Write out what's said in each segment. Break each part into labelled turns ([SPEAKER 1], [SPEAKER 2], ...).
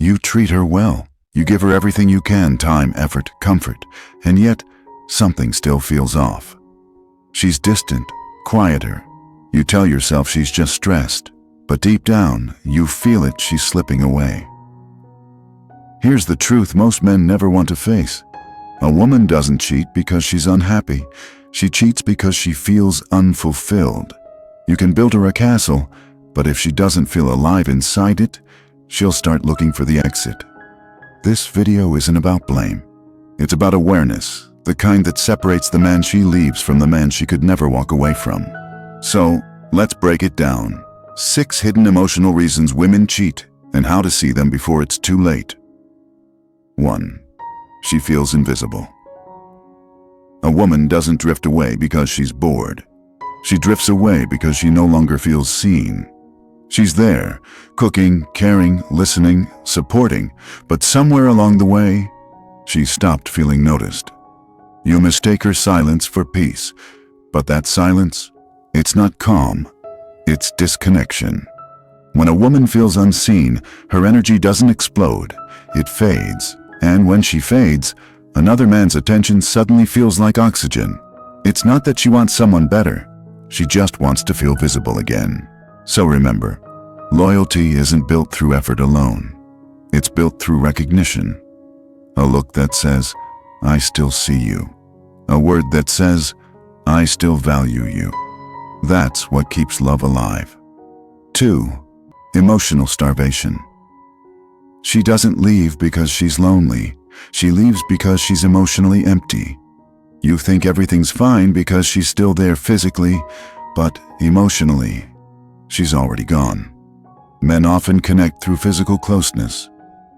[SPEAKER 1] You treat her well. You give her everything you can, time, effort, comfort, and yet something still feels off. She's distant, quieter. You tell yourself she's just stressed, but deep down, you feel it, she's slipping away. Here's the truth most men never want to face. A woman doesn't cheat because she's unhappy. She cheats because she feels unfulfilled. You can build her a castle, but if she doesn't feel alive inside it, she'll start looking for the exit. This video isn't about blame. It's about awareness, the kind that separates the man she leaves from the man she could never walk away from. So, let's break it down. 6 hidden emotional reasons women cheat and how to see them before it's too late. 1. She feels invisible. A woman doesn't drift away because she's bored. She drifts away because she no longer feels seen. She's there, cooking, caring, listening, supporting, but somewhere along the way, she stopped feeling noticed. You mistake her silence for peace, but that silence, it's not calm, it's disconnection. When a woman feels unseen, her energy doesn't explode, it fades, and when she fades, another man's attention suddenly feels like oxygen. It's not that she wants someone better, she just wants to feel visible again. So remember, loyalty isn't built through effort alone. It's built through recognition. A look that says, I still see you. A word that says, I still value you. That's what keeps love alive. 2. Emotional starvation. She doesn't leave because she's lonely. She leaves because she's emotionally empty. You think everything's fine because she's still there physically, but emotionally, she's already gone. Men often connect through physical closeness.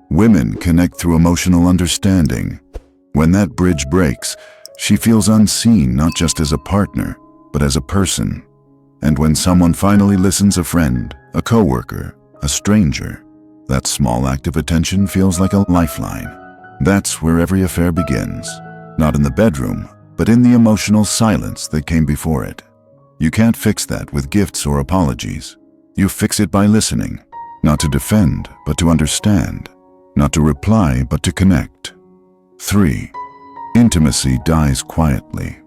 [SPEAKER 1] Women connect through emotional understanding. When that bridge breaks, she feels unseen not just as a partner, but as a person. And when someone finally listens, a friend, a coworker, a stranger, that small act of attention feels like a lifeline. That's where every affair begins. Not in the bedroom, but in the emotional silence that came before it. You can't fix that with gifts or apologies. You fix it by listening, not to defend, but to understand, not to reply, but to connect. 3. Intimacy dies quietly.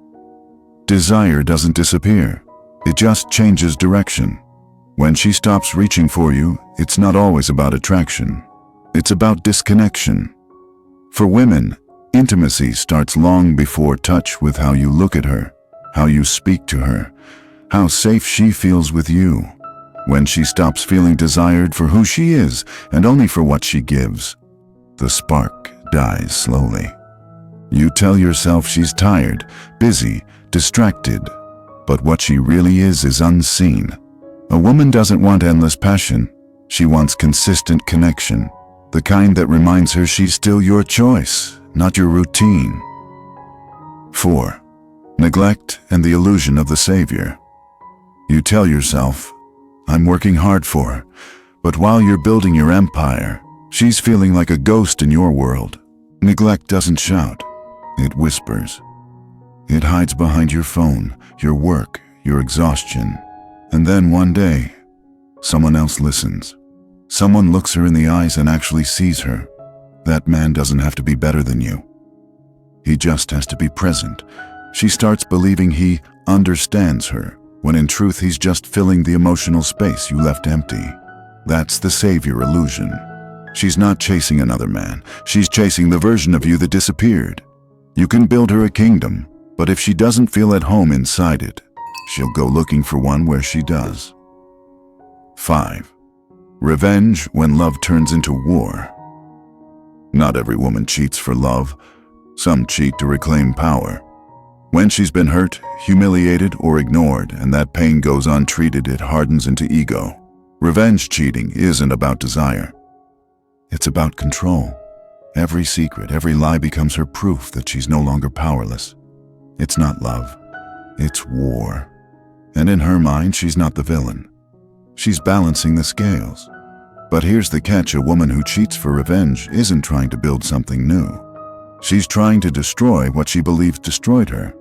[SPEAKER 1] Desire doesn't disappear. It just changes direction. When she stops reaching for you, it's not always about attraction. It's about disconnection. For women, intimacy starts long before touch with how you look at her, how you speak to her, how safe she feels with you. When she stops feeling desired for who she is and only for what she gives, the spark dies slowly. You tell yourself she's tired, busy, distracted, but what she really is unseen. A woman doesn't want endless passion. She wants consistent connection, the kind that reminds her she's still your choice, not your routine. 4. Neglect and the illusion of the savior. You tell yourself, I'm working hard for her, but while you're building your empire, she's feeling like a ghost in your world. Neglect doesn't shout, it whispers. It hides behind your phone, your work, your exhaustion. And then one day, someone else listens. Someone looks her in the eyes and actually sees her. That man doesn't have to be better than you. He just has to be present. She starts believing he understands her, when in truth he's just filling the emotional space you left empty. That's the savior illusion. She's not chasing another man. She's chasing the version of you that disappeared. You can build her a kingdom, but if she doesn't feel at home inside it, she'll go looking for one where she does. 5. Revenge when love turns into war. Not every woman cheats for love. Some cheat to reclaim power. When she's been hurt, humiliated, or ignored, and that pain goes untreated, it hardens into ego. Revenge cheating isn't about desire. It's about control. Every secret, every lie becomes her proof that she's no longer powerless. It's not love. It's war. And in her mind, she's not the villain. She's balancing the scales. But here's the catch: a woman who cheats for revenge isn't trying to build something new. She's trying to destroy what she believes destroyed her.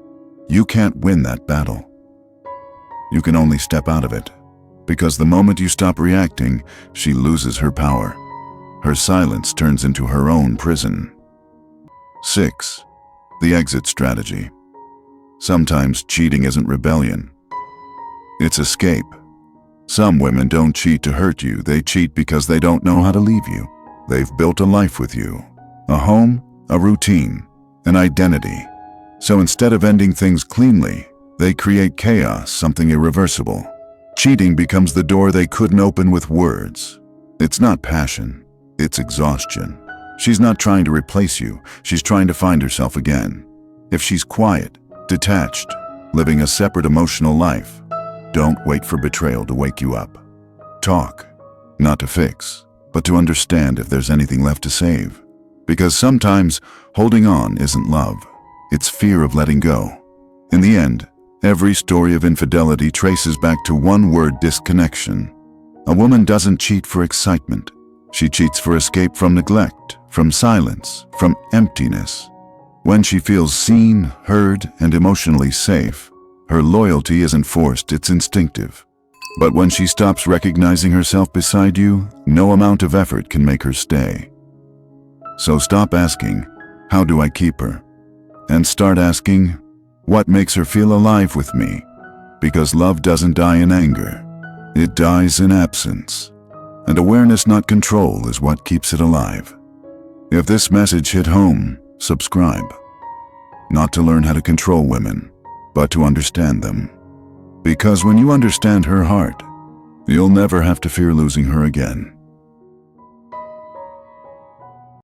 [SPEAKER 1] You can't win that battle. You can only step out of it. Because the moment you stop reacting, she loses her power. her silence turns into her own prison. 6. The exit strategy. Sometimes cheating isn't rebellion. It's escape. Some women don't cheat to hurt you, they cheat because they don't know how to leave you. They've built a life with you, a home, a routine, an identity. So instead of ending things cleanly, they create chaos, something irreversible. Cheating becomes the door they couldn't open with words. It's not passion, it's exhaustion. She's not trying to replace you, she's trying to find herself again. If she's quiet, detached, living a separate emotional life, don't wait for betrayal to wake you up. Talk, not to fix, but to understand if there's anything left to save. Because sometimes holding on isn't love, it's fear of letting go. In the end, every story of infidelity traces back to one word: disconnection. A woman doesn't cheat for excitement. She cheats for escape from neglect, from silence, from emptiness. When she feels seen, heard, and emotionally safe, her loyalty isn't forced, it's instinctive. But when she stops recognizing herself beside you, no amount of effort can make her stay. So stop asking, "How do I keep her?" And start asking, "What makes her feel alive with me?" Because love doesn't die in anger. It dies in absence. And awareness, not control, is what keeps it alive. If this message hit home, subscribe. Not to learn how to control women, but to understand them. Because when you understand her heart, you'll never have to fear losing her again.